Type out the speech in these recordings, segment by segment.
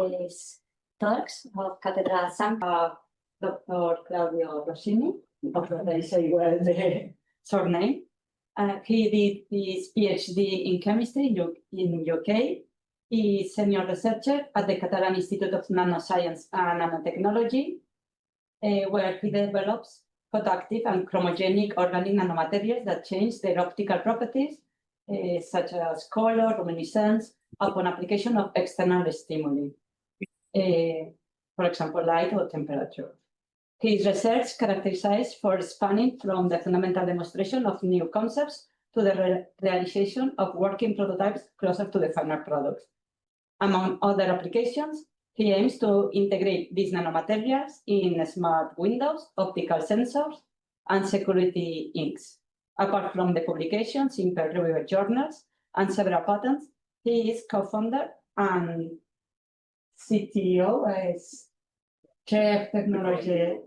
today's talks of Cathedral Santa, Dr. Claudio Rossini, if I say well the surname. He did his PhD in chemistry in UK. He is senior researcher at the Catalan Institute of Nanoscience and Nanotechnology, where he develops photoactive and chromogenic organic nanomaterials that change their optical properties, such as color, luminescence, upon application of external stimuli, for example, light or temperature. His research characterized for spanning from the fundamental demonstration of new concepts to the realization of working prototypes closer to the final product. Among other applications, he aims to integrate these nanomaterials in smart windows, optical sensors, and security inks. Apart from the publications in peer-reviewed journals and several patents, he is co-founder and CTO, Chief Technology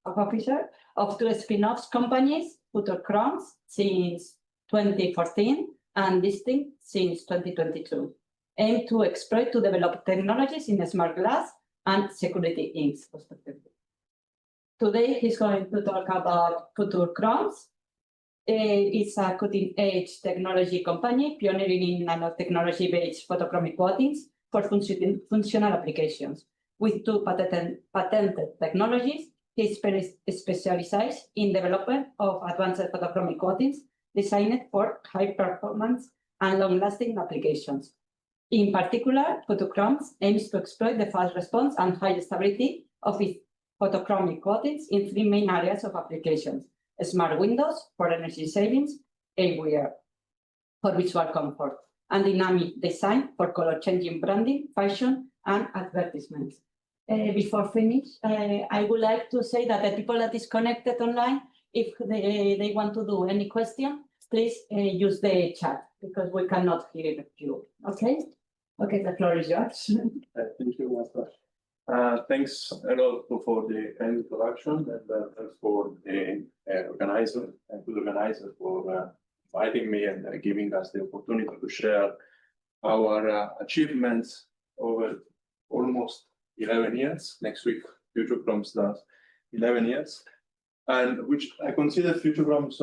Officer of two spin-off companies, Futurechromes since 2014 and Distinct since 2022, aimed to exploit to develop technologies in smart glass and security inks, respectively. Today, he's going to talk about Futurechromes. It's a cutting-edge technology company pioneering in nanotechnology-based photochromic coatings for functional applications. With two patented technologies, he specializes in development of advanced photochromic coatings designed for high performance and long-lasting applications. In particular, Futurechromes aims to exploit the fast response and high stability of its photochromic coatings in three main areas of applications: smart windows for energy savings, eyewear for visual comfort, and dynamic design for color-changing branding, fashion, and advertisements. Before finish, I would like to say that the people that is connected online, if they want to do any question, please use the chat because we cannot hear you. Okay? Okay, the floor is yours. Thank you, Martha. Thanks a lot for the kind introduction and thanks for the organizer and good organizer for inviting me and giving us the opportunity to share our achievements over almost 11 years. Next week, Futurechromes does 11 years, and which I consider Futurechromes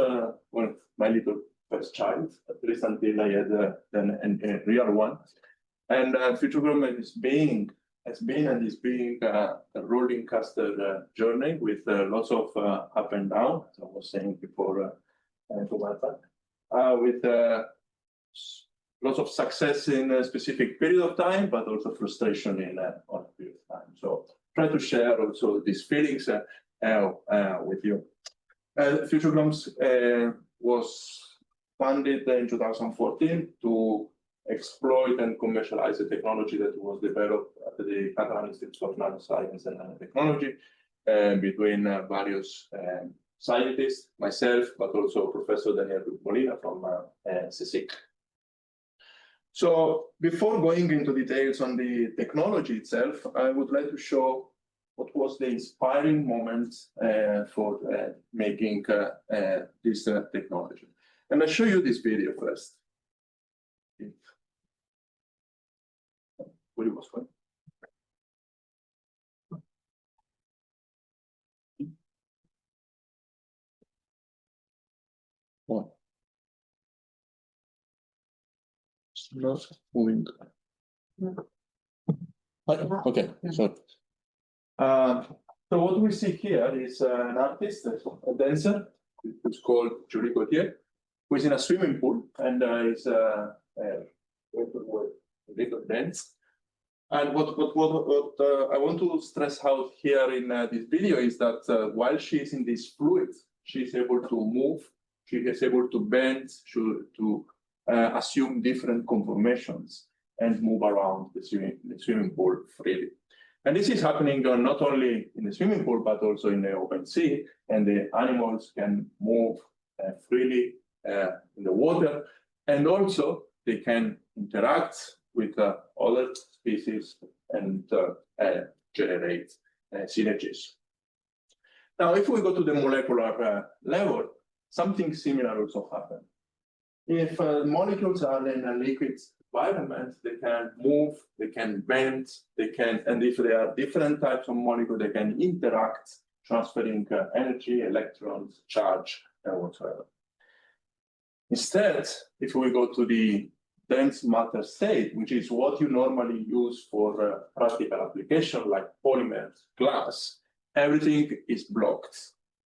one of my little first child, at least until I had a real one. And Futurechromes has been and is being a rolling coaster journey with lots of up and down, as I was saying before to Martha, with lots of success in a specific period of time, but also frustration in on a period of time. So try to share also these feelings with you. Futurechromes was founded in 2014 to exploit and commercialize the technology that was developed at the Catalan Institute of Nanoscience and Nanotechnology between various scientists, myself, but also Professor Daniel Molina from CSIC. So before going into details on the technology itself, I would like to show what was the inspiring moment for making this technology. And I'll show you this video first. Where it was going. What? It's not moving. Okay, so what we see here is an artist, a dancer, who's called Julie Gauthier, who is in a swimming pool and is little dance. And what I want to stress out here in this video is that while she is in this fluid, she is able to move, she is able to bend, to assume different conformations and move around the swimming pool freely. And this is happening not only in the swimming pool, but also in the open sea, and the animals can move freely in the water, and also they can interact with other species and generate synergies. Now, if we go to the molecular level, something similar also happens. If molecules are in a liquid environment, they can move, they can bend, and if there are different types of molecules, they can interact, transferring energy, electrons, charge, and whatsoever. Instead, if we go to the dense matter state, which is what you normally use for practical application like polymers, glass, everything is blocked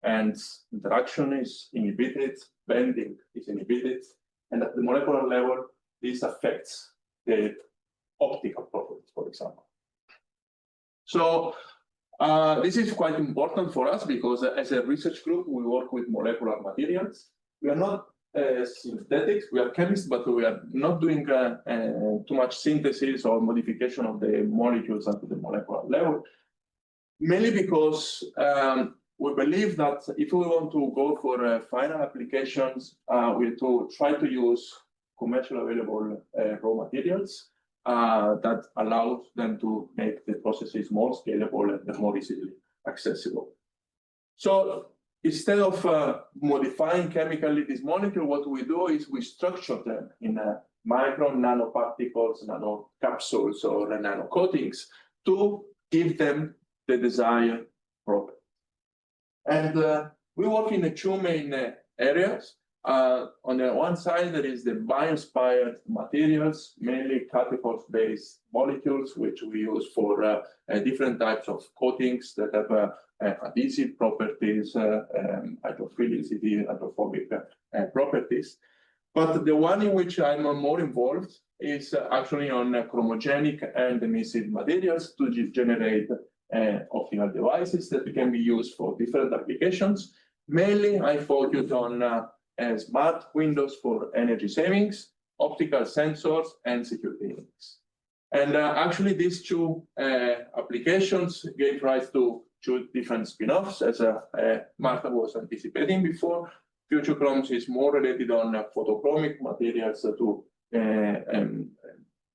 and interaction is inhibited, bending is inhibited, and at the molecular level, this affects the optical properties, for example. So this is quite important for us because as a research group, we work with molecular materials. We are not synthetics, we are chemists, but we are not doing too much synthesis or modification of the molecules at the molecular level, mainly because we believe that if we want to go for final applications, we have to try to use commercially available raw materials that allows them to make the processes more scalable and more easily accessible. So instead of modifying chemically this molecule, what we do is we structure them in micro nanoparticles, nano capsules, or nano coatings to give them the desired property. And we work in the two main areas. On the one side, there is the bio-inspired materials, mainly catechol-based molecules, which we use for different types of coatings that have adhesive properties, hydrophilicity, hydrophobic properties. But the one in which I'm more involved is actually on chromogenic and emissive materials to generate optical devices that can be used for different applications. Mainly, I focus on smart windows for energy savings, optical sensors, and security links. And actually, these two applications gave rise to two different spin-offs, as Martha was anticipating before. Futurechromes is more related on photochromic materials to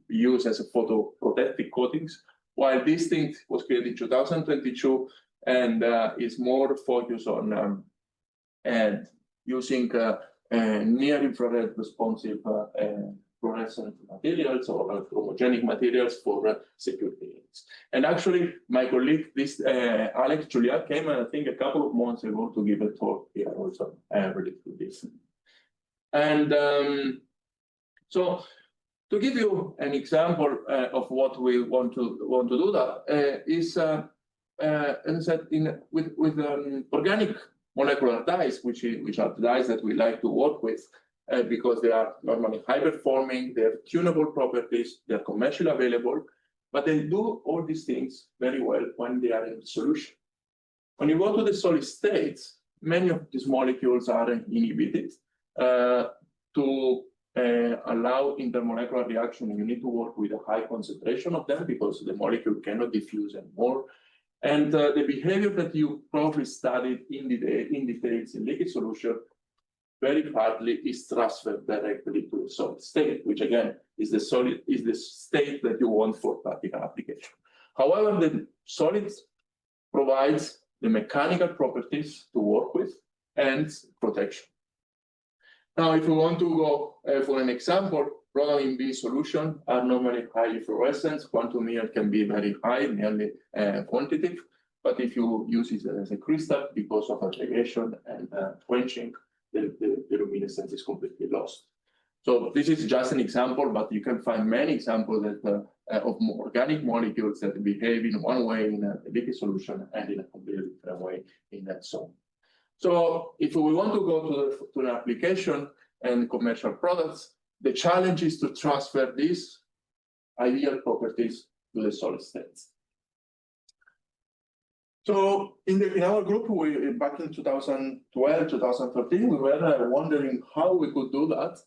be used as a photoprotective coatings, while Distinct was created in 2022 and is more focused on using near-infrared responsive fluorescent materials or chromogenic materials for security links. And actually, my colleague, Alex Julia, came, I think, a couple of months ago to give a talk here also related to this. And so, to give you an example of what we want to do, that is, as I said, with organic molecular dyes, which are the dyes that we like to work with, because they are normally high-performing, they have tunable properties, they are commercially available, but they do all these things very well when they are in solution. When you go to the solid states, many of these molecules are inhibited. To allow intermolecular reaction, you need to work with a high concentration of them because the molecule cannot diffuse anymore. And the behavior that you probably studied in details in liquid solution very hardly is transferred directly to the solid state, which again is the state that you want for practical application. However, the solid provides the mechanical properties to work with and protection. Now, if we want to go for an example, proton B solution are normally highly fluorescent. Quantum yield can be very high, nearly quantitative. But if you use it as a crystal, because of aggregation and quenching, the luminescence is completely lost. So this is just an example, but you can find many examples of organic molecules that behave in one way in a liquid solution and in a completely different way in that zone. So if we want to go to an application and commercial products, the challenge is to transfer these ideal properties to the solid states. So in our group, back in 2012, 2013, we were wondering how we could do that.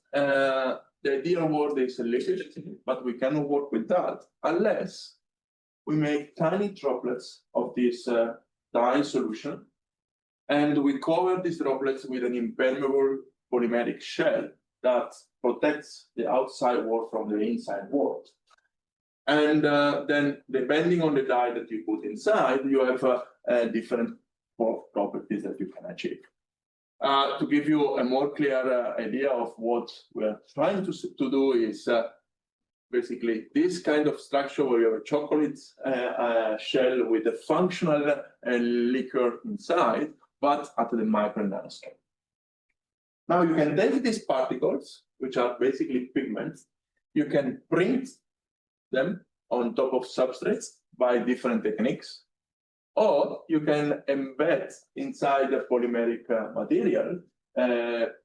The ideal world is liquid, but we cannot work with that unless we make tiny droplets of this dye solution, and we cover these droplets with an impermeable polymeric shell that protects the outside world from the inside world. And then, depending on the dye that you put inside, you have different properties that you can achieve. To give you a more clear idea of what we're trying to do is basically this kind of structure where you have a chocolate shell with a functional liquor inside, but at the micro and nano scale. Now you can take these particles, which are basically pigments, you can print them on top of substrates by different techniques, or you can embed inside the polymeric material,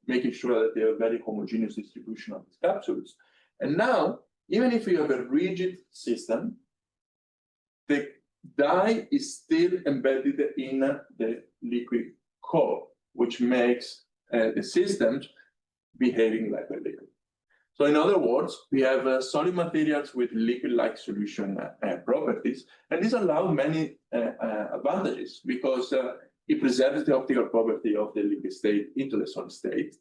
making sure that they have very homogeneous distribution of these capsules. And now, even if you have a rigid system, the dye is still embedded in the liquid core, which makes the system behaving like a liquid. So in other words, we have solid materials with liquid-like solution properties, and this allows many advantages because it preserves the optical property of the liquid state into the solid state,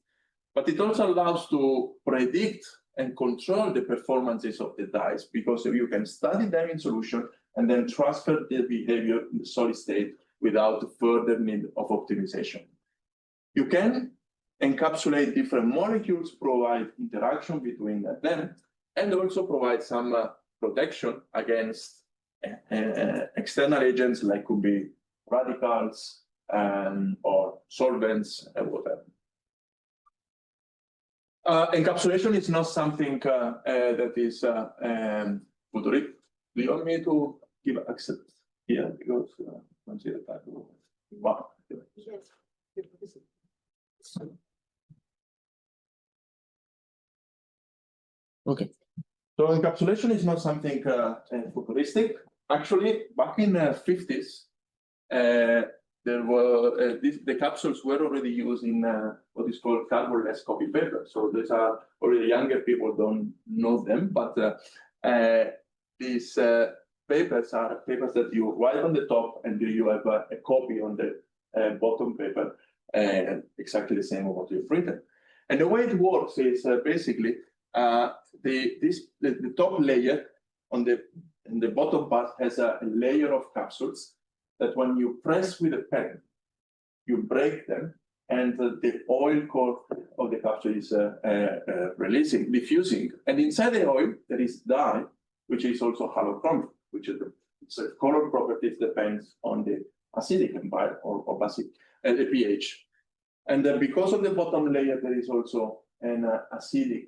but it also allows to predict and control the performances of the dyes because you can study them in solution and then transfer the behavior in the solid state without further need of optimization. You can encapsulate different molecules, provide interaction between them, and also provide some protection against external agents like could be radicals or solvents and whatever. Encapsulation is not something that is futuristic. Do you want me to give access here? Because consider that. Wow. Yes. Okay. So encapsulation is not something futuristic. Actually, back in the 50s, there were the capsules were already used in what is called carbon-less copy paper. So these are already younger people don't know them, but these papers are papers that you write on the top and you have a copy on the bottom paper, exactly the same as what you printed. And the way it works is basically the top layer on the bottom part has a layer of capsules that when you press with a pen, you break them, and the oil core of the capsule is diffusing. And inside the oil, there is dye, which is also halochromic, which is the color properties depends on the acidic environment or basic the pH. And because of the bottom layer, there is also an acidic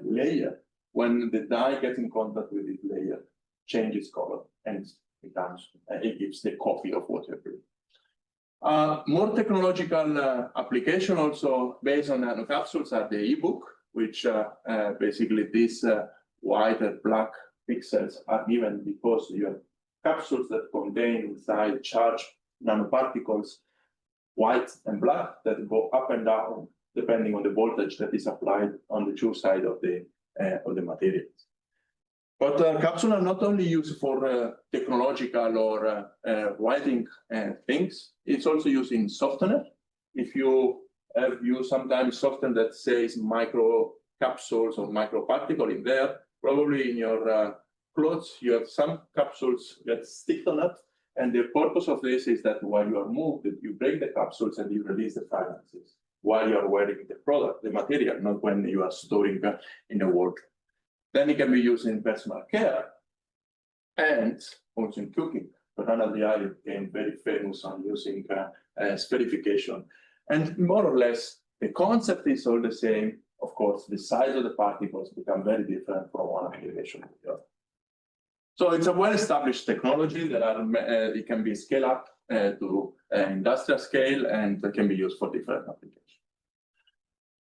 layer. When the dye gets in contact with this layer, changes color and it gives the copy of what you're doing. More technological application also based on nanocapsules are the e-book, which basically these white and black pixels are given because you have capsules that contain inside charged nanoparticles, white and black, that go up and down depending on the voltage that is applied on the two sides of the materials. But capsules are not only used for technological or writing things, it's also used in softener. If you have used sometimes softener that says micro capsules or microparticle in there, probably in your clothes, you have some capsules that stick on it. And the purpose of this is that while you are moved, you break the capsules and you release the fragrances while you are wearing the product, the material, not when you are storing in the wardrobe. Then it can be used in personal care and also in cooking. Banana Diary became very famous on using spherification. And more or less, the concept is all the same. Of course, the size of the particles become very different from one application to the other. So it's a well-established technology that it can be scaled up to industrial scale and can be used for different applications.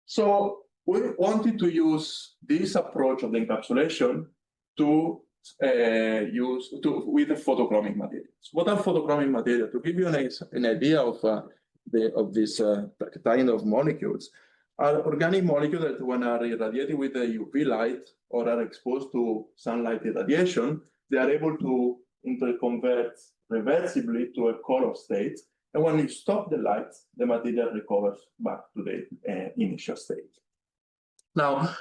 So we wanted to use this approach of the encapsulation to with the photochromic materials. What are photochromic materials? To give you an idea of this kind of molecules, are organic molecules that when are irradiated with the UV light or are exposed to sunlight irradiation, they are able to interconvert reversibly to a color state. And when you stop the light, the material recovers back to the initial state. Now,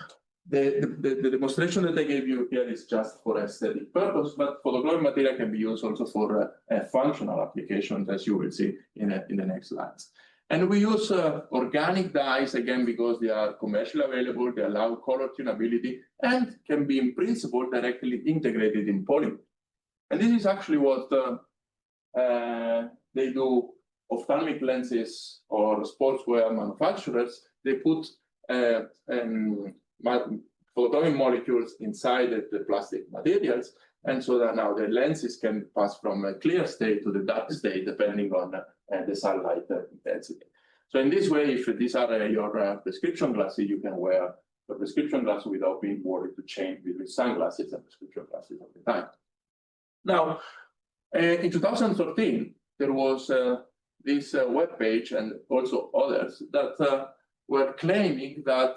the demonstration that I gave you here is just for aesthetic purpose, but photochromic material can be used also for functional applications, as you will see in the next slides. And we use organic dyes, again, because they are commercially available, they allow color tunability, and can be, in principle, directly integrated in polymer. And this is actually what they do. Ophthalmic lenses or sportswear manufacturers, they put photochromic molecules inside the plastic materials, and so that now the lenses can pass from a clear state to the dark state, depending on the sunlight intensity. So in this way, if these are your prescription glasses, you can wear the prescription glasses without being worried to change between sunglasses and prescription glasses all the time. Now, in 2013, there was this web page and also others that were claiming that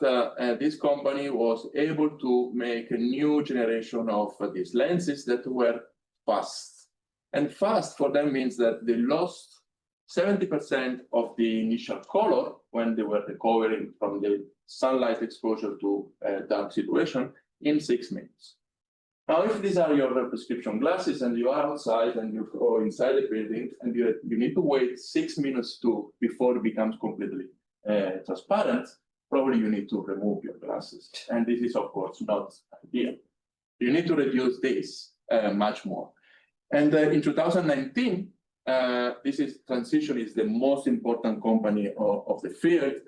this company was able to make a new generation of these lenses that were fast. And fast for them means that they lost 70% of the initial color when they were recovering from the sunlight exposure to a dark situation in 6 minutes. Now, if these are your prescription glasses and you are outside and you go inside the building and you need to wait 6 minutes before it becomes completely transparent, probably you need to remove your glasses. And this is, of course, not ideal. You need to reduce this much more. And in 2019, Transition is the most important company of the field.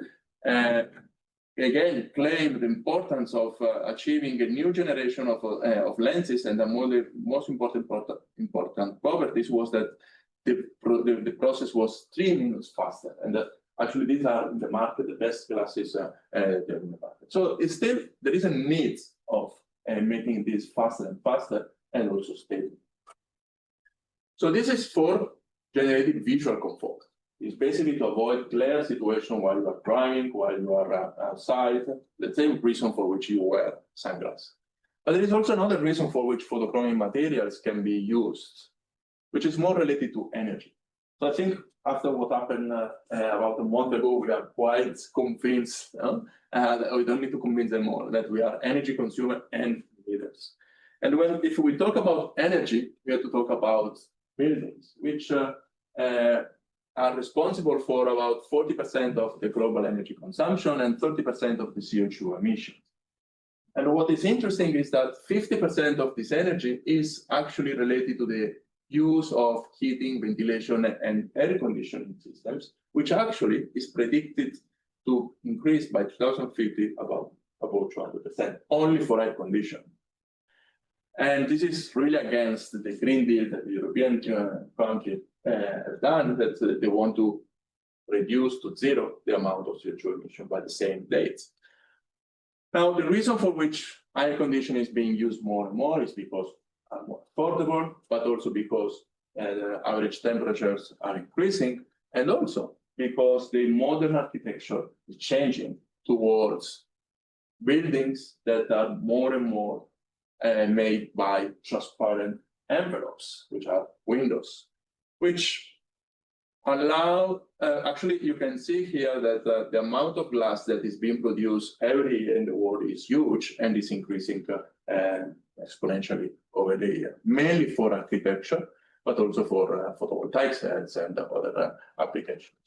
Again, claim the importance of achieving a new generation of lenses, and the most important properties was that the process was 3 minutes faster, and that actually these are in the market the best glasses in the market. So it's still there is a need of making this faster and faster, and also stable. So this is for generating visual comfort. It's basically to avoid glare situation while you are driving, while you are outside, the same reason for which you wear sunglasses. But there is also another reason for which photochromic materials can be used, which is more related to energy. So I think after what happened about a month ago, we are quite convinced, we don't need to convince them more, that we are energy consumer and leaders. And if we talk about energy, we have to talk about buildings, which are responsible for about 40% of the global energy consumption and 30% of the CO2 emissions. And what is interesting is that 50% of this energy is actually related to the use of heating, ventilation, and air conditioning systems, which actually is predicted to increase by 2050 about 200%, only for air conditioning. And this is really against the Green Deal that the European countries have done, that they want to reduce to zero the amount of CO2 emission by the same date. Now, the reason for which air conditioning is being used more and more is because are more affordable, but also because the average temperatures are increasing, and also because the modern architecture is changing towards buildings that are more and more made by transparent envelopes, which are windows, which allow, actually you can see here that the amount of glass that is being produced every year in the world is huge and is increasing exponentially over the year, mainly for architecture, but also for photovoltaic cells and other applications.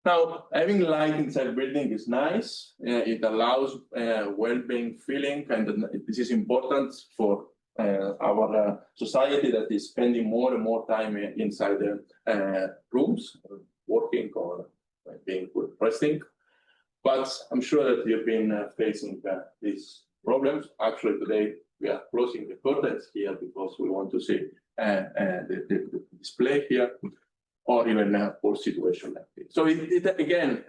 Now, having light inside a building is nice. It allows well-being feeling, and this is important for our society that is spending more and more time inside the rooms, working or being resting. But I'm sure that you've been facing these problems. Actually, today we are closing the curtains here because we want to see the display here, or even a poor situation like this. So again,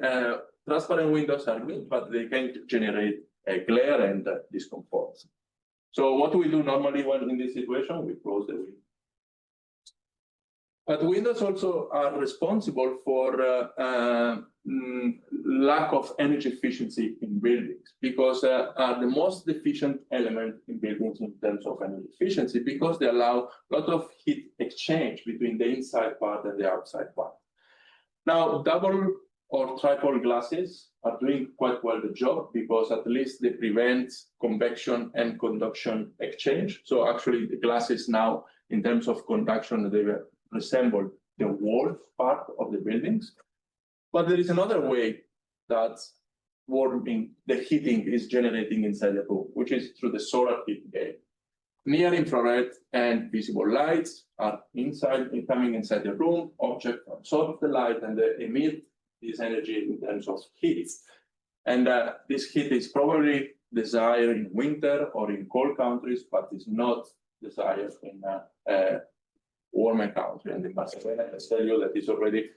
transparent windows are good, but they can generate glare and discomfort. So what do we do normally when in this situation? We close the window. But windows also are responsible for lack of energy efficiency in buildings, because are the most efficient element in buildings in terms of energy efficiency, because they allow a lot of heat exchange between the inside part and the outside part. Now, double or triple glasses are doing quite well the job, because at least they prevent convection and conduction exchange. So actually the glasses now, in terms of conduction, they resemble the wall part of the buildings. But there is another way that the heating is generating inside the room, which is through the solar heat gain. Near infrared and visible lights are coming inside the room. Objects absorb the light and they emit this energy in terms of heat. And this heat is probably desired in winter or in cold countries, but is not desired in warmer country. And in Barcelona, I can tell you that it's already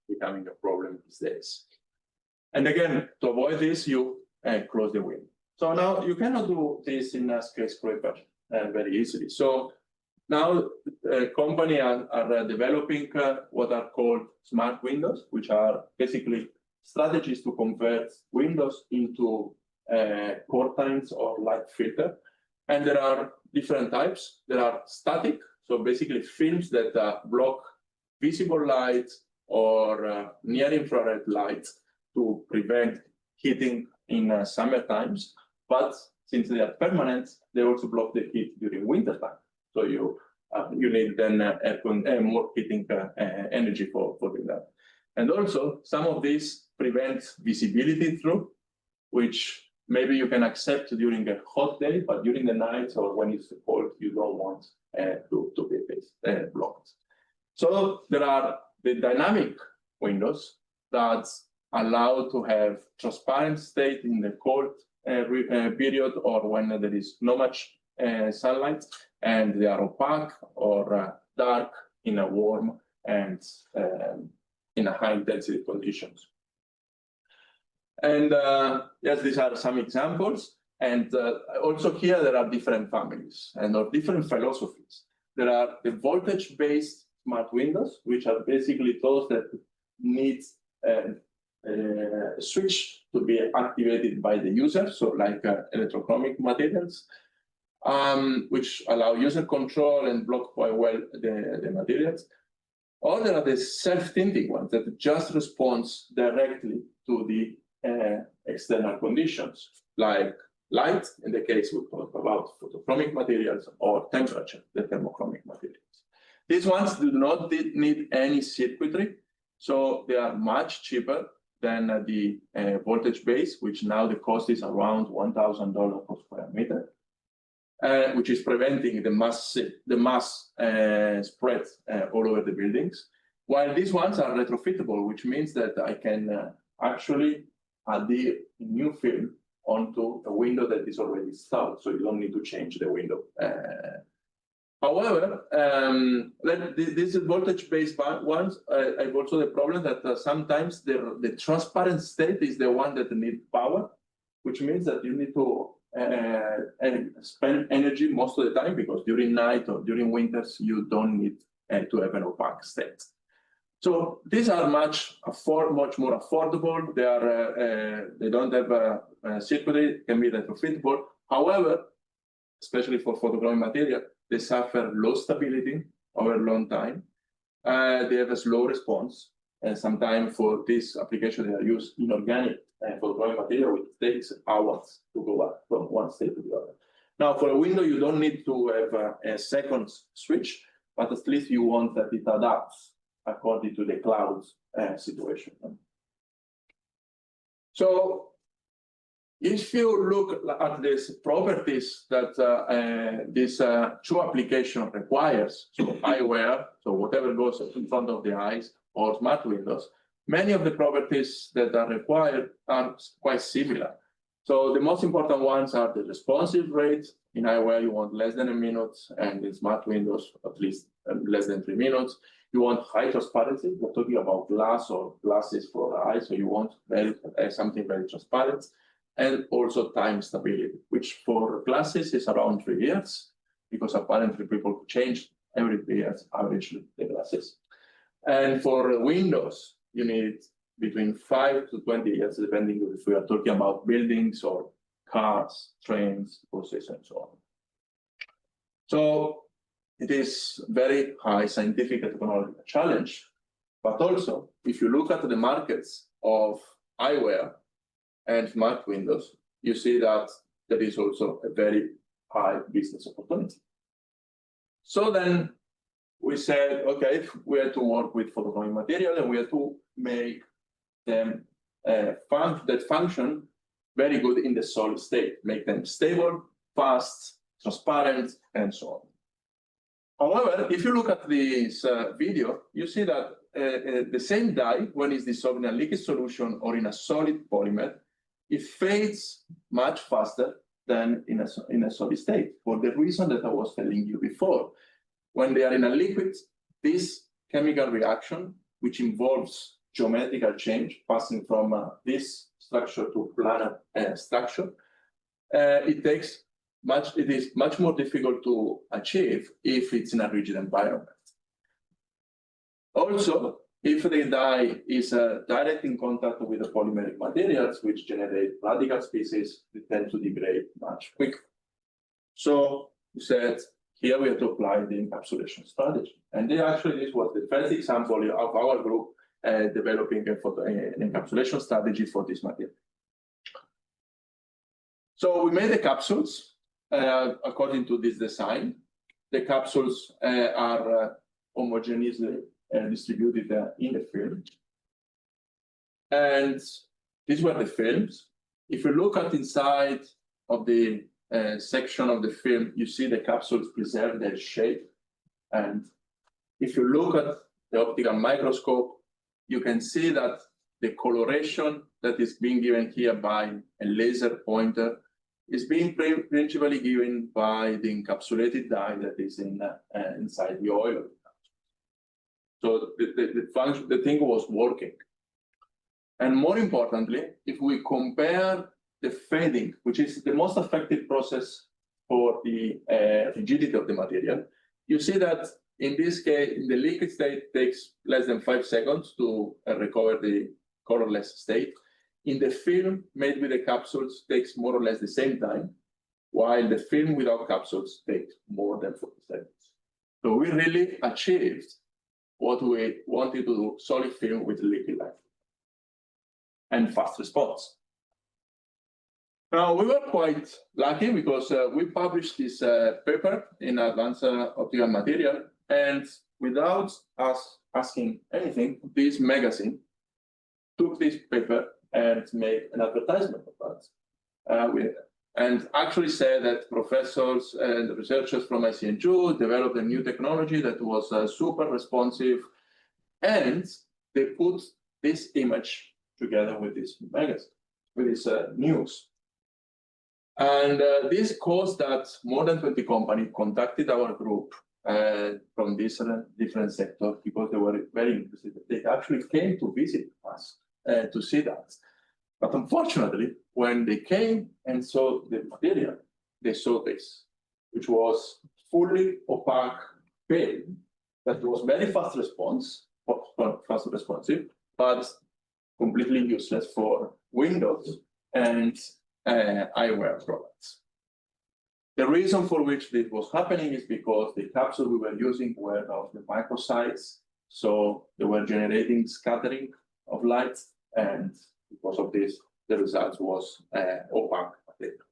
becoming a problem these days. And again, to avoid this, you close the window. So now you cannot do this in a skyscraper very easily. So now companies are developing what are called smart windows, which are basically strategies to convert windows into curtains or light filter. And there are different types. There are static, so basically films that block visible light or near infrared light to prevent heating in summer times. But since they are permanent, they also block the heat during winter time. So you need then more heating energy for doing that. And also, some of these prevent visibility through, which maybe you can accept during a hot day, but during the night or when it's cold, you don't want to be blocked. So there are the dynamic windows that allow to have transparent state in the cold period or when there is not much sunlight, and they are opaque or dark in a warm and in a high intensity conditions. And yes, these are some examples. And also here there are different families and different philosophies. There are the voltage-based smart windows, which are basically those that need a switch to be activated by the user, so like electrochromic materials, which allow user control and block quite well the materials. Or there are the self-tinting ones that just responds directly to the external conditions, like light, in the case we talk about photochromic materials, or temperature, the thermochromic materials. These ones do not need any circuitry, so they are much cheaper than the voltage base, which now the cost is around $1,000 per square meter, which is preventing the mass spread all over the buildings. While these ones are retrofittable, which means that I can actually adhere a new film onto a window that is already installed, so you don't need to change the window. However, these voltage-based ones have also the problem that sometimes the transparent state is the one that needs power, which means that you need to spend energy most of the time, because during night or during winters, you don't need to have an opaque state. So these are much more affordable. They don't have circuitry, can be retrofittable. However, especially for photochromic material, they suffer low stability over a long time. They have a slow response, and sometimes for this application they are used inorganic photochromic material, which takes hours to go up from one state to the other. Now, for a window, you don't need to have a second switch, but at least you want that it adapts according to the cloud situation. So if you look at these properties that this true application requires, so eyewear, so whatever goes in front of the eyes, or smart windows, many of the properties that are required are quite similar. So the most important ones are the responsive rate. In eyewear, you want less than a minute, and in smart windows, at least less than 3 minutes. You want high transparency. We're talking about glass or glasses for the eye, so you want something very transparent. And also time stability, which for glasses is around 3 years, because apparently people change every 3 years, averagely, the glasses. And for windows, you need between 5 to 20 years, depending if we are talking about buildings or cars, trains, buses, and so on. So it is very high scientific and technological challenge, but also if you look at the markets of eyewear and smart windows, you see that there is also a very high business opportunity. So then we said, okay, we have to work with photochromic material, and we have to make them that function very good in the solid state, make them stable, fast, transparent, and so on. However, if you look at this video, you see that the same dye, when it's dissolved in a liquid solution or in a solid polymer, it fades much faster than in a solid state, for the reason that I was telling you before. When they are in a liquid, this chemical reaction, which involves geometrical change, passing from this structure to planar structure, it is much more difficult to achieve if it's in a rigid environment. Also, if the dye is direct in contact with the polymeric materials, which generate radical species, they tend to degrade much quicker. So we said, here we have to apply the encapsulation strategy. And this was the first example of our group developing an encapsulation strategy for this material. So we made the capsules according to this design. The capsules are homogeneously distributed in the film. And these were the films. If you look at inside of the section of the film, you see the capsules preserve their shape. And if you look at the optical microscope, you can see that the coloration that is being given here by a laser pointer is being principally given by the encapsulated dye that is inside the oil. So the thing was working. And more importantly, if we compare the fading, which is the most effective process for the rigidity of the material, you see that in this case, in the liquid state, it takes less than 5 seconds to recover the colorless state. In the film made with the capsules, takes more or less the same time, while the film without capsules takes more than 40 seconds. So we really achieved what we wanted to do, solid film with liquid light and fast response. Now, we were quite lucky because we published this paper in Advanced Optical Material, and without us asking anything, this magazine took this paper and made an advertisement of that. And actually said that professors and researchers from ICNJ developed a new technology that was super responsive, and they put this image together with this magazine, with this news. And this caused that more than 20 companies contacted our group from different sectors because they were very interested. They actually came to visit us to see that. But unfortunately, when they came and saw the material, they saw this, which was fully opaque film that was very fast responsive, but completely useless for Windows and eyewear products. The reason for which this was happening is because the capsules we were using were of the microsize, so they were generating scattering of light, and because of this, the result was opaque material.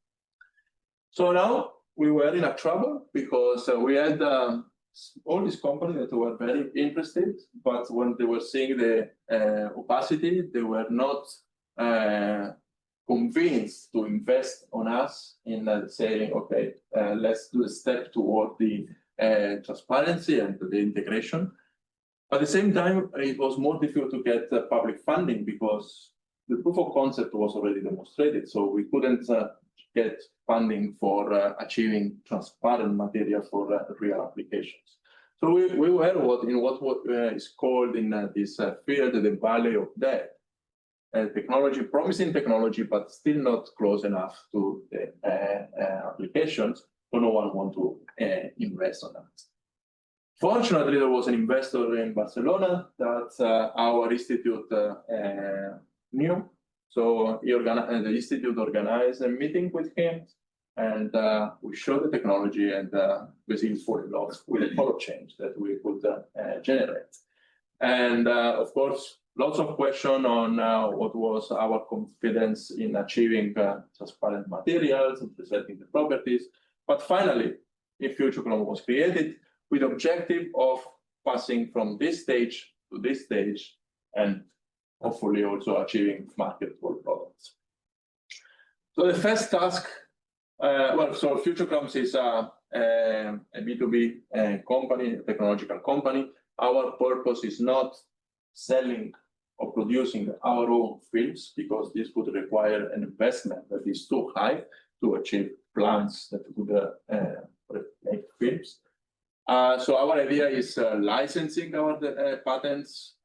So now we were in a trouble because we had all these companies that were very interested, but when they were seeing the opacity, they were not convinced to invest on us in saying, okay, let's do a step toward the transparency and the integration. At the same time, it was more difficult to get public funding because the proof of concept was already demonstrated, so we couldn't get funding for achieving transparent material for real applications. So we were in what is called in this field the valley of death. Technology, promising technology, but still not close enough to the applications, so no one want to invest on that. Fortunately, there was an investor in Barcelona that our institute knew. So the institute organized a meeting with him, and we showed the technology, and basically fall in love with the color change that we could generate. And of course, lots of questions on what was our confidence in achieving transparent materials and presenting the properties. But finally, Futurechromes was created with the objective of passing from this stage to this stage and hopefully also achieving marketable products. So the first task, so Futurechromes is a B2B company, technological company. Our purpose is not selling or producing our own films, because this would require an investment that is too high to achieve plans that would make films. So our idea is licensing our patents,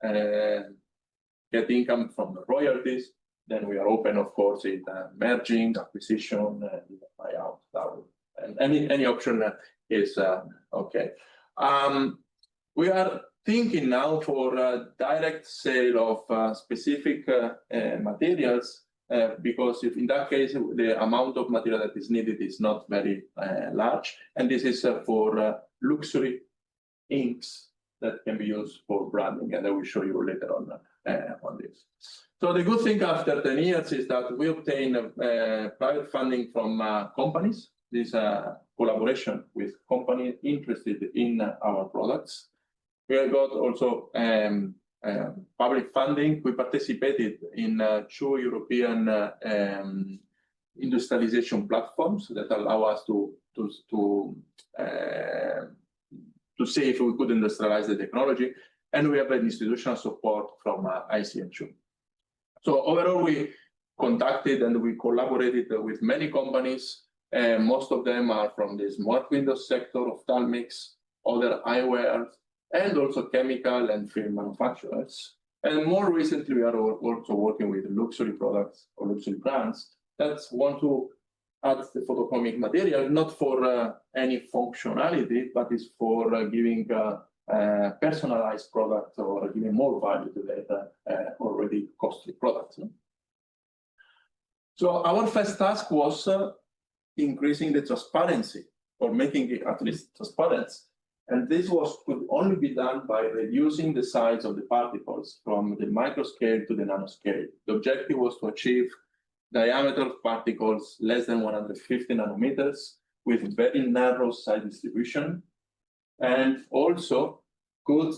get income from the royalties. Then we are open, of course, in merging, acquisition, buyout, and any option is okay. We are thinking now for direct sale of specific materials, because if in that case the amount of material that is needed is not very large, and this is for luxury inks that can be used for branding, and I will show you later on this. So the good thing after 10 years is that we obtain private funding from companies. This collaboration with companies interested in our products. We have got also public funding. We participated in 2 European industrialization platforms that allow us to see if we could industrialize the technology, and we have an institutional support from ICN2. So overall, we contacted and we collaborated with many companies. Most of them are from the smart windows sector, ophthalmics, other eyewear, and also chemical and film manufacturers. And more recently, we are also working with luxury products or luxury brands that want to add the photochromic material, not for any functionality, but is for giving personalized product or giving more value to that already costly products. So our first task was increasing the transparency, or making it at least transparent. And this could only be done by reducing the size of the particles from the microscale to the nanoscale. The objective was to achieve diameter of particles less than 150 nanometers with very narrow size distribution, and also good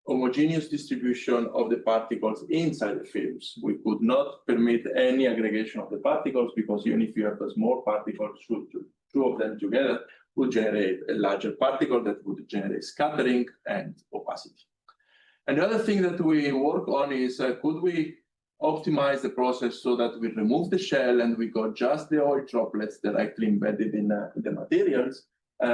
homogeneous distribution of the particles inside the films. We could not permit any aggregation of the particles, because even if you have a small particle, two of them together would generate a larger particle that would generate scattering and opacity. And the other thing that we work on is could we optimize the process so that we remove the shell and we got just the oil droplets directly embedded in the materials,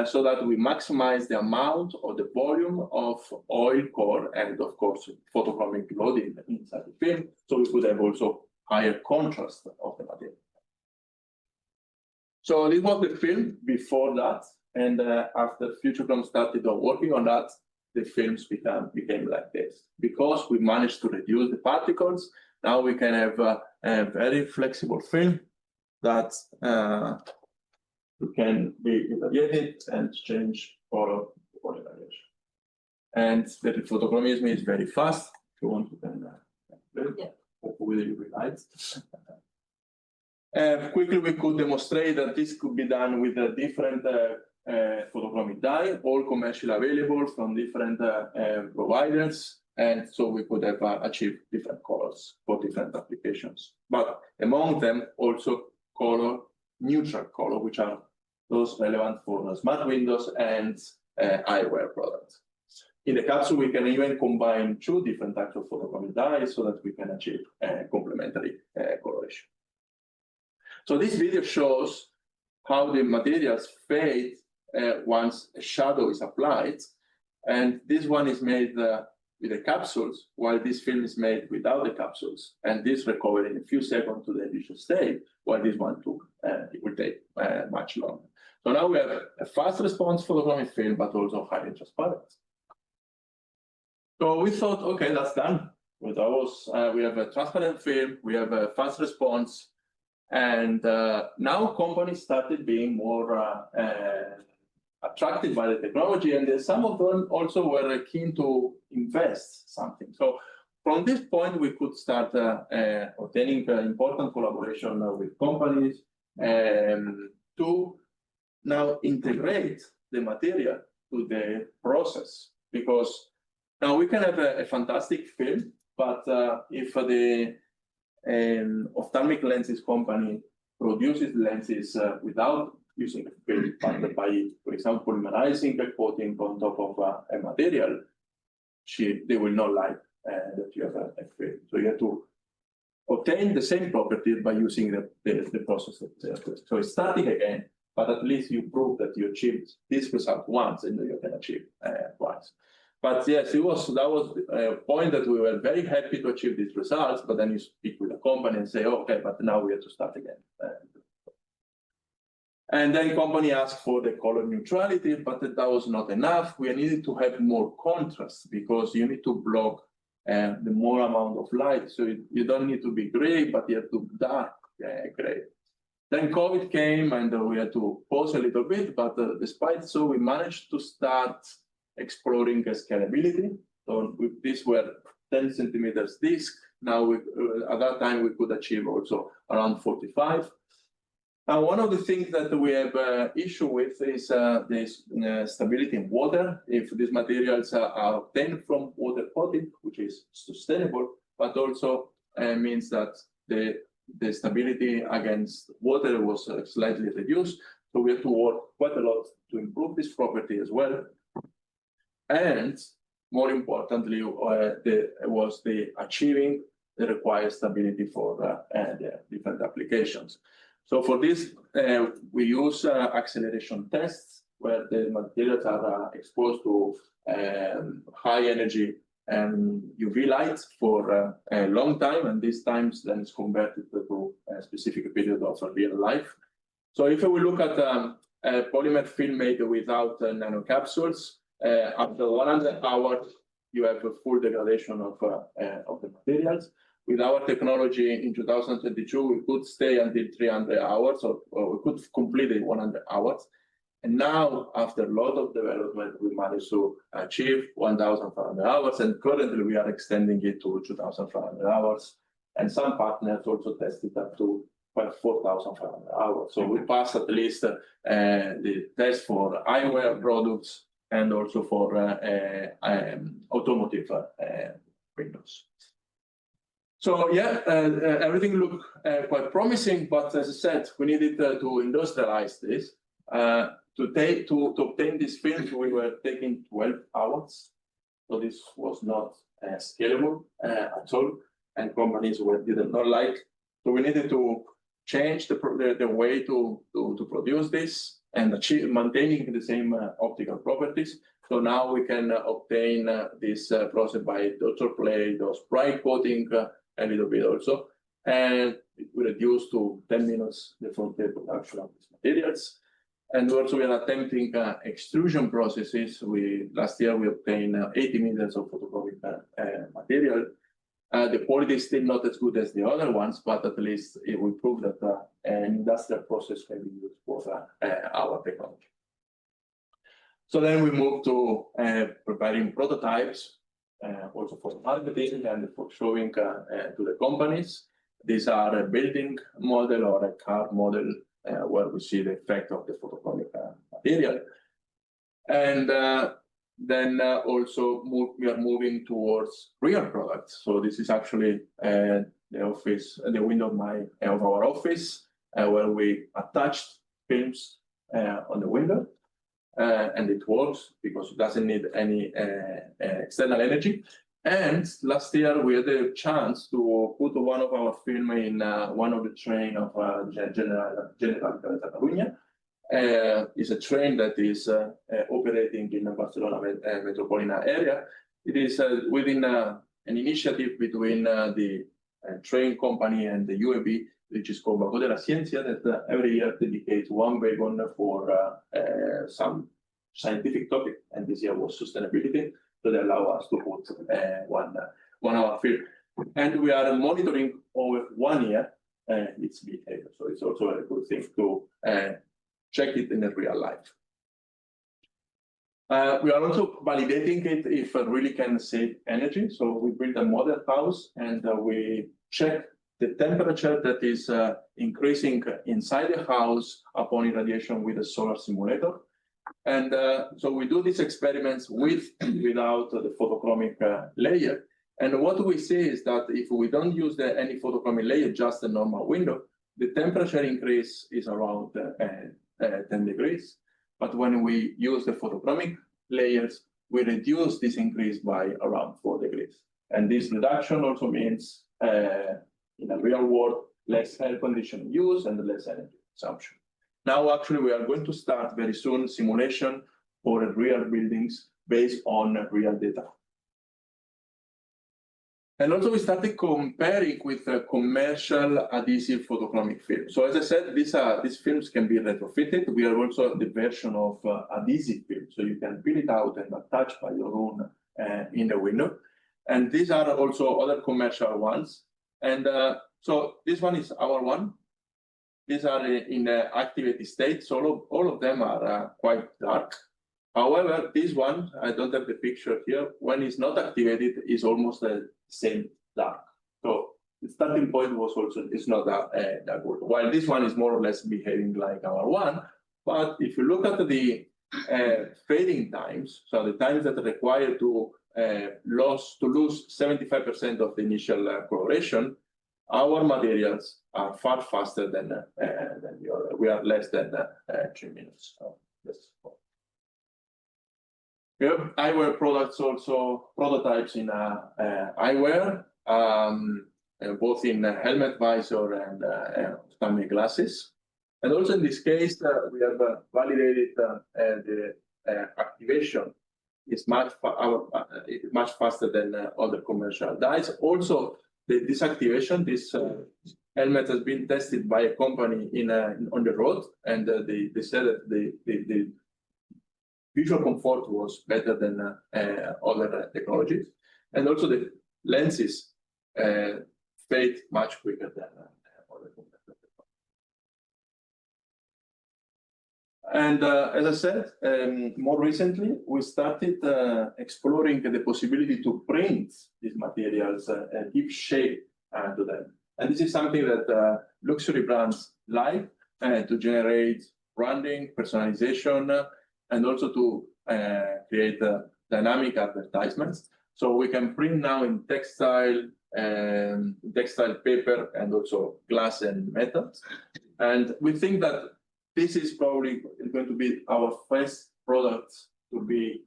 so that we maximize the amount or the volume of oil core and, of course, photochromic loading inside the film, so we could have also higher contrast of the material. So this was the film before that, and after Futurechromes started working on that, the films became like this. Because we managed to reduce the particles, now we can have a very flexible film that can be irradiated and change color for irradiation. And the photochromism is very fast. If you want to with the UV lights. Quickly, we could demonstrate that this could be done with a different photochromic dye, all commercially available from different providers. And so we could have achieved different colors for different applications. But among them, also neutral color, which are those relevant for smart windows and eyewear products. In the capsule, we can even combine 2 different types of photochromic dyes so that we can achieve complementary coloration. So this video shows how the materials fade once a shadow is applied. And this one is made with the capsules, while this film is made without the capsules. And this recovered in a few seconds to the initial state, while this one it will take much longer. So now we have a fast response photochromic film, but also highly transparent. So we thought, okay, that's done. With ours, we have a transparent film, we have a fast response, and now companies started being more attracted by the technology, and some of them also were keen to invest something. So from this point, we could start obtaining important collaboration with companies to now integrate the material to the process, because now we can have a fantastic film But if the ophthalmic lenses company produces lenses without using film, but by, for example, polymerizing a coating on top of a material, they will not like that you have a film. So you have to obtain the same property by using the process itself. So it's static again, but at least you prove that you achieved this result once and you can achieve twice. But yes, that was a point that we were very happy to achieve these results, but then you speak with the company and say, okay, but now we have to start again. And then company asked for the color neutrality, but that was not enough. We needed to have more contrast because you need to block the more amount of light. So you don't need to be gray, but you have to dark gray. Then COVID came and we had to pause a little bit, but despite so, we managed to start exploring scalability. So these were 10 centimeters disc. Now, at that time, we could achieve also around 45. Now, one of the things that we have issue with is this stability in water. If these materials are obtained from water coating, which is sustainable, but also means that the stability against water was slightly reduced. So we have to work quite a lot to improve this property as well. And more importantly, was the achieving the required stability for the different applications. So for this, we use acceleration tests where the materials are exposed to high energy UV light for a long time, and these times then is converted to a specific period of real life. So if we look at a polymer film made without nanocapsules, after 100 hours, you have a full degradation of the materials. With our technology in 2022, we could stay until 300 hours, or we could complete it 100 hours. And now, after a lot of development, we managed to achieve 1,500 hours, and currently we are extending it to 2,500 hours. And some partners also tested up to 4,500 hours. So we passed at least the test for eyewear products and also for automotive windows. So yeah, everything looked quite promising, but as I said, we needed to industrialize this. To obtain this film, we were taking 12 hours. So this was not scalable at all, and companies did not like. So we needed to change the way to produce this and achieve maintaining the same optical properties. So now we can obtain this process by daughter plate or spray coating a little bit also, and it will reduce to 10 minutes the production of these materials. And also we are attempting extrusion processes. Last year we obtained 80 meters of photochromic material. The quality is still not as good as the other ones, but at least it will prove that an industrial process can be used for our technology. So then we move to preparing prototypes, also for marketing and for showing to the companies. These are a building model or a car model where we see the effect of the photochromic material. And then also we are moving towards real products. So this is actually the window of our office where we attached films on the window. And it works because it doesn't need any external energy. And last year we had a chance to put one of our film in one of the train of General Catalunya. It's a train that is operating in the Barcelona metropolitan area. It is within an initiative between the train company and the UAB, which is called Vagó de la Ciencia, that every year dedicates one wagon for some scientific topic, and this year was sustainability. So they allow us to put one hour film. And we are monitoring over 1 year its behavior. So it's also a good thing to check it in real life. We are also validating it if it really can save energy. So we build a model house and we check the temperature that is increasing inside the house upon irradiation with a solar simulator. And so we do these experiments with and without the photochromic layer. And what we see is that if we don't use any photochromic layer, just a normal window, the temperature increase is around 10 degrees. But when we use the photochromic layers, we reduce this increase by around 4 degrees. And this reduction also means, in a real world, less air conditioning use and less energy consumption. Now, actually, we are going to start very soon simulation for real buildings based on real data. And also, we started comparing with commercial adhesive photochromic film. So, as I said, these films can be retrofitted. We are also the version of adhesive film, so you can peel it out and attach by your own in the window. And these are also other commercial ones. And so this one is our one. These are in activated state, so all of them are quite dark. However, this one, I don't have the picture here, when it's not activated, is almost the same dark. So the starting point was also, it's not that good. While this one is more or less behaving like our one, but if you look at the fading times, so the times that are required to lose 75% of the initial coloration, our materials are far faster than the other. We are less than 3 minutes. So we have eyewear products, also prototypes in eyewear, both in helmet, visor, and ophthalmic glasses. And also in this case, we have validated the activation is much faster than other commercial dyes. Also, this activation, this helmet has been tested by a company on the road, and they said that the visual comfort was better than other technologies. And also the lenses fade much quicker than other technologies. And as I said, more recently, we started exploring the possibility to print these materials and give shape to them. And this is something that luxury brands like to generate branding, personalization, and also to create dynamic advertisements. So we can print now in textile paper, and also glass and metals. And we think that this is probably going to be our first product to be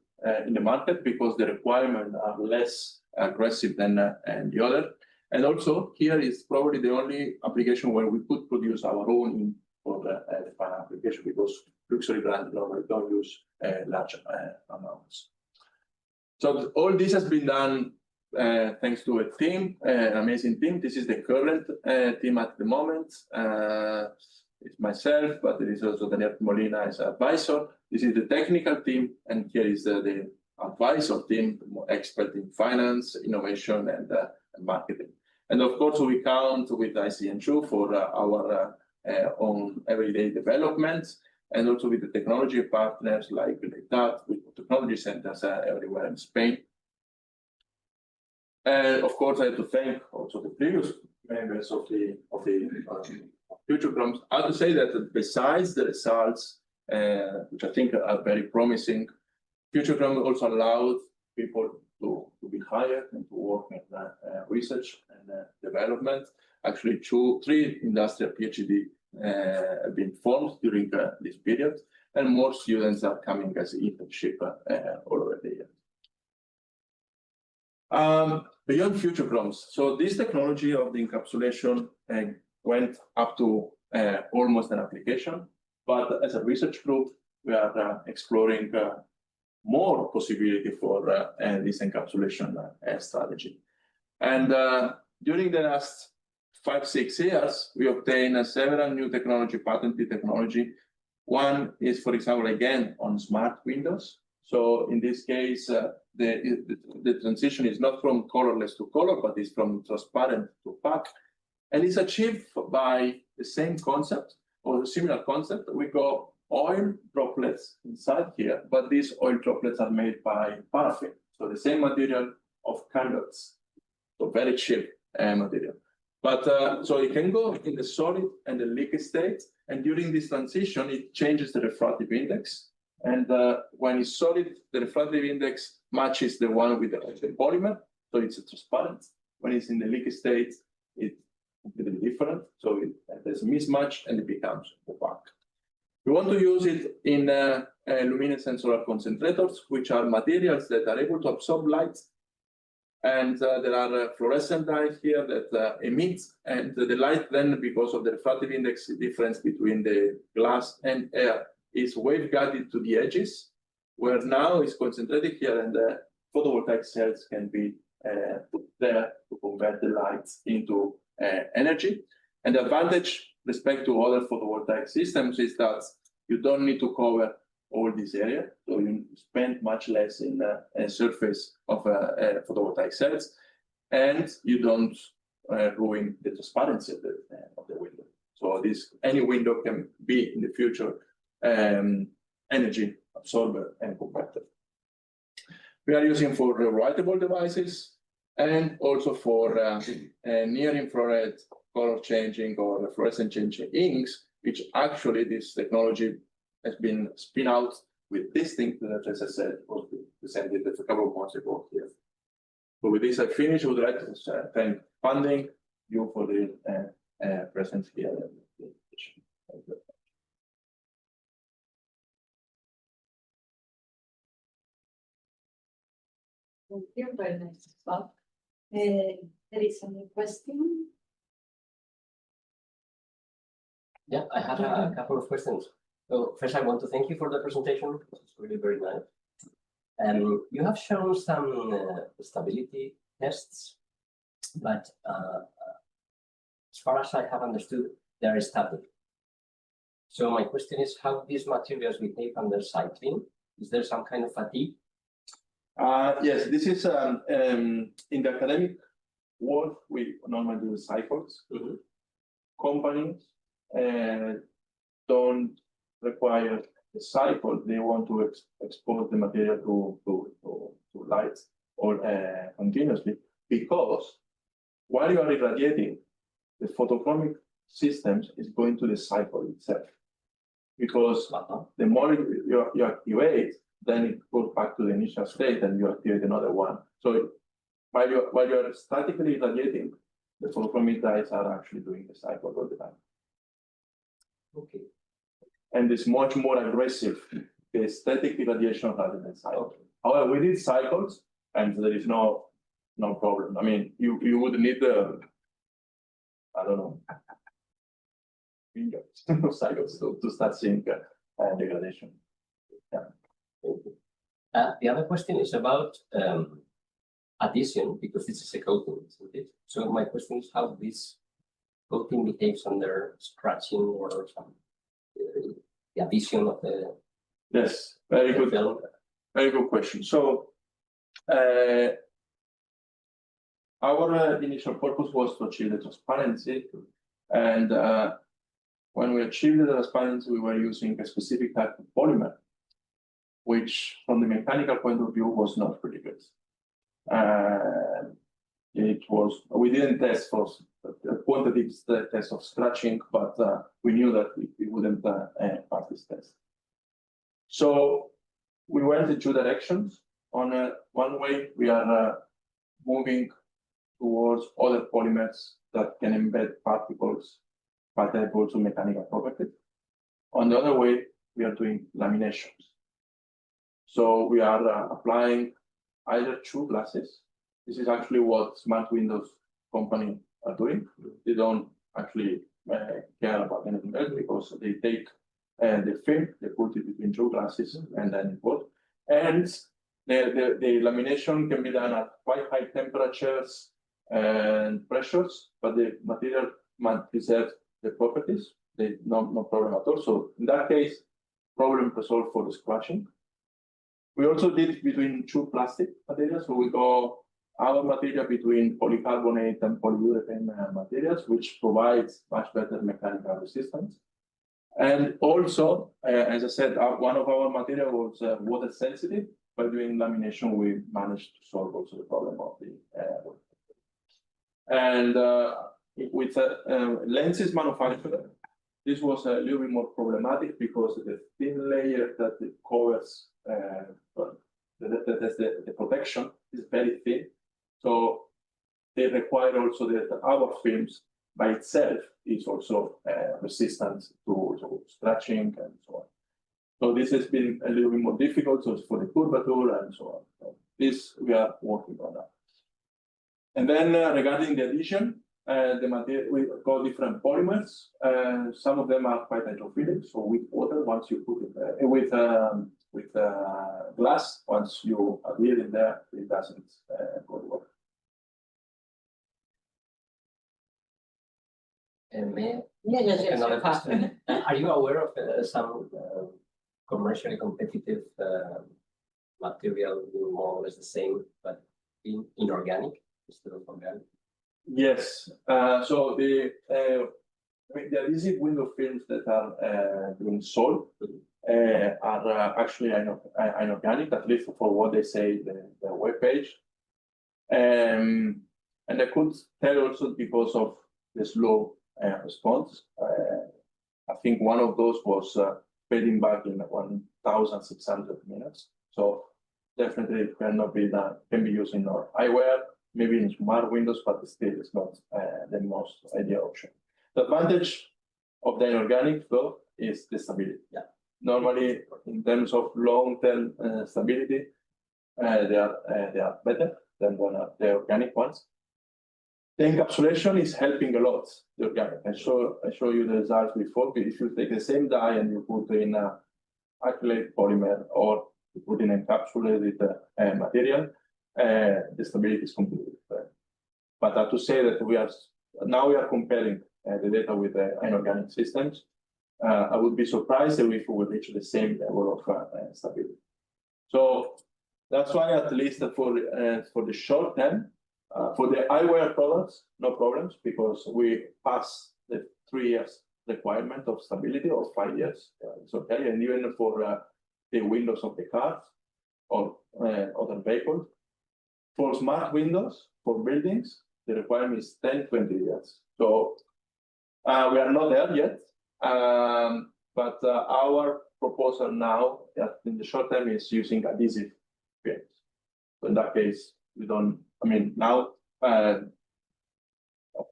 in the market, because the requirements are less aggressive than the other. And also here is probably the only application where we could produce our own for the final application, because luxury brands normally don't use large amounts. So all this has been done thanks to a team, an amazing team. This is the current team at the moment. It's myself, but there is also Daniel Molina as advisor. This is the technical team, and here is the advisor team, expert in finance, innovation, and marketing. And of course, we count with ICN2 for our own everyday development, and also with the technology partners like that, with technology centers everywhere in Spain. And of course, I have to thank also the previous members of the Futurechromes. I have to say that besides the results, which I think are very promising, Futurechromes also allowed people to be hired and to work in research and development. Actually, 3 industrial PhD have been formed during this period, and more students are coming as internship all over the year. Beyond Futurechromes, so this technology of the encapsulation went up to almost an application, but as a research group, we are exploring more possibility for this encapsulation strategy. And during the last 5-6 years, we obtained several new patented technology. One is, for example, again, on smart windows. So in this case, the transition is not from colorless to color, but it's from transparent to opaque. And it's achieved by the same concept or a similar concept. We got oil droplets inside here, but these oil droplets are made by paraffin. So the same material of candles, so very cheap material. But so it can go in the solid and the liquid state. And during this transition, it changes the refractive index. And when it's solid, the refractive index matches the one with the polymer. so it's transparent. When it's in the liquid state, it's completely different. So there's a mismatch and it becomes opaque. We want to use it in luminescent solar concentrators, which are materials that are able to absorb light. And there are fluorescent dyes here that emit, and the light then, because of the refractive index difference between the glass and air, is waveguided to the edges, where now it's concentrated here, and the photovoltaic cells can be put there to convert the light into energy. And the advantage respect to other photovoltaic systems is that you don't need to cover all this area, so you spend much less in a surface of photovoltaic cells, and you don't ruin the transparency of the window. So any window can be in the future energy absorber and converter. We are using for writable devices and also for near infrared color changing or fluorescent changing inks, which actually this technology has been spin out with this thing that, as I said, was presented a couple of months ago here. So with this, I finish. I would like to thank funding you for the presence here. Thank you. Thank you, very nice talk. There is any question? Yeah, I have a couple of questions. So first, I want to thank you for the presentation. It's really very nice. You have shown some stability tests, but as far as I have understood, they are static. So my question is how these materials behave under cycling. Is there some kind of fatigue? Yes, this is in the academic world, we normally do cycles. Mm-hmm. Companies don't require a cycle. They want to expose the material to light or continuously, because while you are irradiating, the photochromic systems is going to the cycle itself. Because the more you activate, then it goes back to the initial state and you activate another one. So while you are statically irradiating, the photochromic dyes are actually doing the cycle all the time. Okay. And it's much more aggressive, the static irradiation rather than cycle. Okay. However, we did cycles and there is no problem. I mean, you would need I don't know, cycles to start seeing degradation. Yeah. The other question is about adhesion, because this is a coating, isn't it? So my question is how this coating behaves under scratching or some the adhesion of the. Yes, very good. Film. Very good question. So our initial purpose was to achieve the transparency, and when we achieved the transparency, we were using a specific type of polymer, which from the mechanical point of view was not pretty good. We didn't test for the quantitative test of scratching, but we knew that we wouldn't pass this test. So we went in two directions. On one way, we are moving towards other polymers that can embed particles, but have also mechanical properties. On the other way, we are doing laminations. So we are applying either two glasses. This is actually what Smart Windows company are doing. They don't actually care about anything else because they take the film, they put it between two glasses and then import. And the lamination can be done at quite high temperatures and pressures, but the material might preserve the properties. No problem at all. So in that case, problem resolved for the scratching. We also did between two plastic materials. So we go our material between polycarbonate and polyurethane materials, which provides much better mechanical resistance. And also, as I said, one of our material was water sensitive. By doing lamination, we managed to solve also the problem of the and with lenses manufacturer, this was a little bit more problematic because the thin layer that it covers the protection is very thin. So So they require also that our films by itself is also resistant to scratching and so on. So this has been a little bit more difficult, so for the curvature and so on. So this we are working on that. And then regarding the adhesion, the material, we got different polymers. Some of them are quite hydrophilic, so with water, once you put it with glass, once you adhere in there, it doesn't go to water. And may Yes. another question. Are you aware of some commercially competitive material being more or less the same, but being inorganic instead of organic? Yes. So the adhesive window films that are being sold are actually inorganic, at least for what they say the web page. And I could tell also because of the slow response. I think one of those was fading back in 1,600 minutes. So definitely it cannot be done. Can be used in our eyewear, maybe in smart windows, but still it's not the most ideal option. The advantage of the inorganic though is the stability. Yeah. Normally, in terms of long-term stability, they are better than the organic ones. The encapsulation is helping a lot. The organic. I show you the results before. If you take the same dye and you put in acrylic polymer or you put in encapsulated material, the stability is completely different. But I have to say that we are comparing the data with the inorganic systems. I would be surprised if we will reach the same level of stability. So that's why, at least for the short term, for the eyewear products, no problems, because we pass the 3 years requirement of stability or 5 years. It's okay, and even for the windows of the cars or other vehicles. For smart windows, for buildings, the requirement is 10-20 years. So we are not there yet, but our proposal now, in the short term, is using adhesive films. So in that case, we don't. I mean, now, at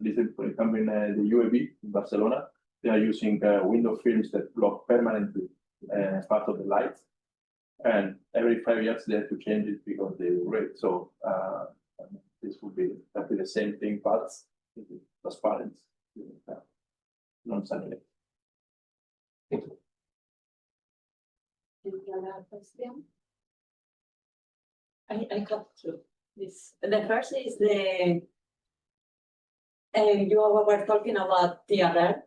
least for example, in the UAB in Barcelona, they are using window films that block permanently part of the light, and every 5 years they have to change it because they break. So this would be exactly the same thing, but transparent, non-sunlight. Thank you. Any other question? I have two. The first is you were talking about TRR.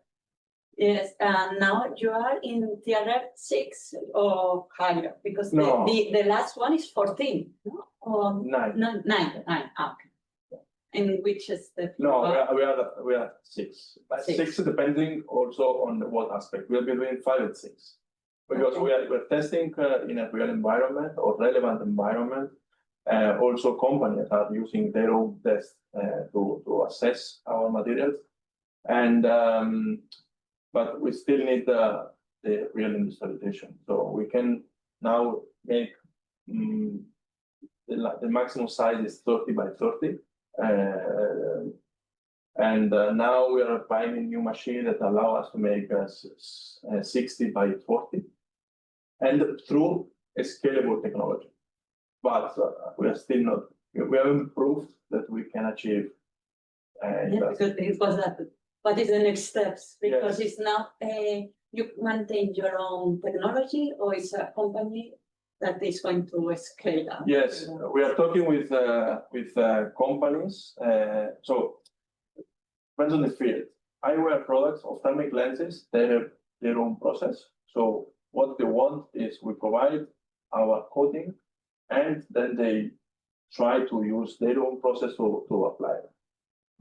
Yes, and now you are in TRR 6 or higher, because No. the last one is 14, no? Or 9. 9. Okay. In which is the No, we are 6. But 6 depending also on what aspect. We'll be doing 5 and 6. Because Okay. we're testing in a real environment or relevant environment. Also companies are using their own tests to assess our materials. And but we still need the real industrialization. So we can now make the maximum size is 30 by 30. And now we are buying a new machine that allow us to make 60 by 40, and through a scalable technology. But we are still not. We haven't proved that we can achieve. Yeah, because it was that. What is the next steps? Because Yes. it's now you maintain your own technology, or it's a company that is going to scale up? Yes, we are talking with companies. So depends on the field. Eyewear products, ophthalmic lenses, they have their own process. So what they want is we provide our coating, and then they try to use their own process to apply it.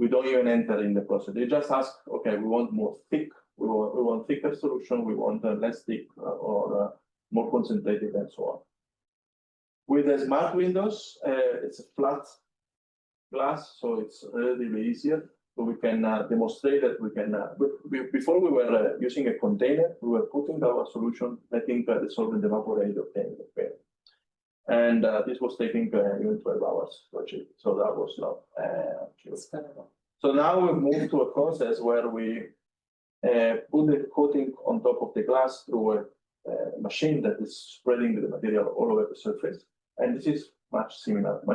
We don't even enter in the process. They just ask, okay, we want more thick, we want thicker solution, we want less thick or more concentrated, and so on. With the smart windows, it's a flat glass, so it's relatively easier. So we can demonstrate that we can. Before we were using a container, we were putting our solution, letting the solvent evaporate, obtaining the pair. And this was taking even 12 hours to achieve. So that was not achievable. So now we move to a process where we put the coating on top of the glass through a machine that is spreading the material all over the surface. And this is much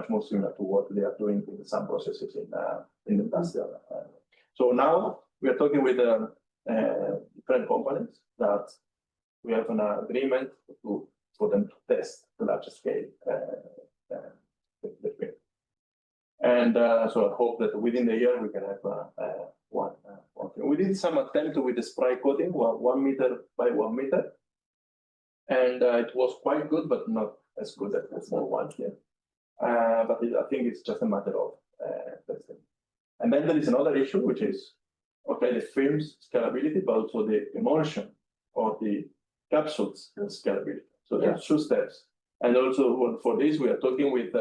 more similar to what they are doing in some processes in the industrial. So now we are talking with different companies that we have an agreement for them to test the larger scale. And so I hope that within the year we can have one. We did some attempt with the spray coating, 1 meter by 1 meter. And it was quite good, but not as good as the small one here. But I think it's just a matter of testing. And then there is another issue, which is, okay, the film's scalability, but also the emulsion or the capsules scalability. So there are 2 steps. And also for this, we are talking with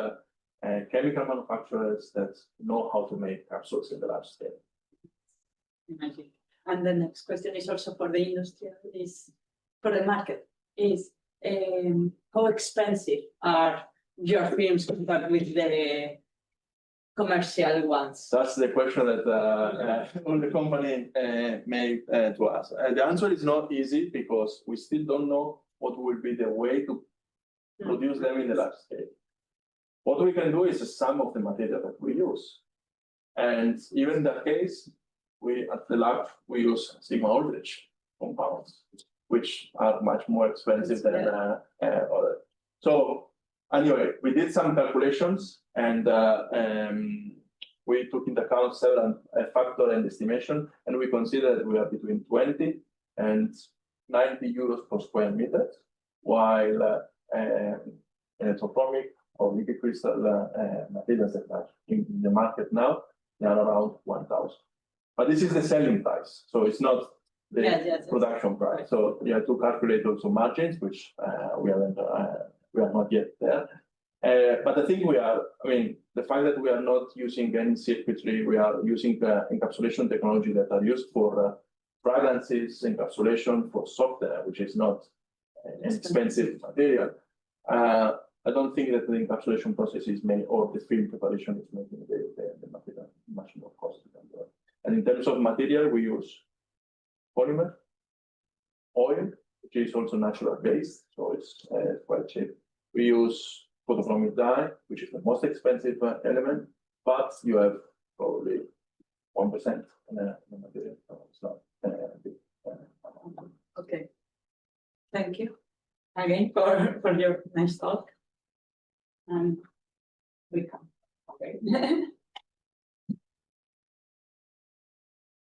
chemical manufacturers that know how to make capsules in the large scale. Imagine. And the next question is also for the industry, is for the market, is how expensive are your films compared with the commercial ones? That's the question that all the company made to us. The answer is not easy because we still don't know what will be the way to produce them in the large scale. What we can do is a sum of the material that we use. And even in that case, we at the lab, we use sigma aldrich compounds, which are much more expensive than other. So anyway, we did some calculations and we took into account several factors and estimation, and we consider that we are between 20 and 90 euros per square meter, while electrochromic or liquid crystal materials that are in the market now, they are around 1,000. But this is the selling price, so it's not the production price. So you have to calculate also margins, which we are not yet there. But I think we are, I mean, the fact that we are not using any circuitry, we are using encapsulation technology that are used for fragrances, encapsulation for software, which is not an expensive material. I don't think that the encapsulation process is made, or the film preparation is making the material much more costly than that. And in terms of material, we use polymer, oil, which is also natural based, so it's quite cheap. We use photochromic dye, which is the most expensive element, but you have probably 1% in the material. So it's not big. Okay. Thank you again for your nice talk. And we come. Okay.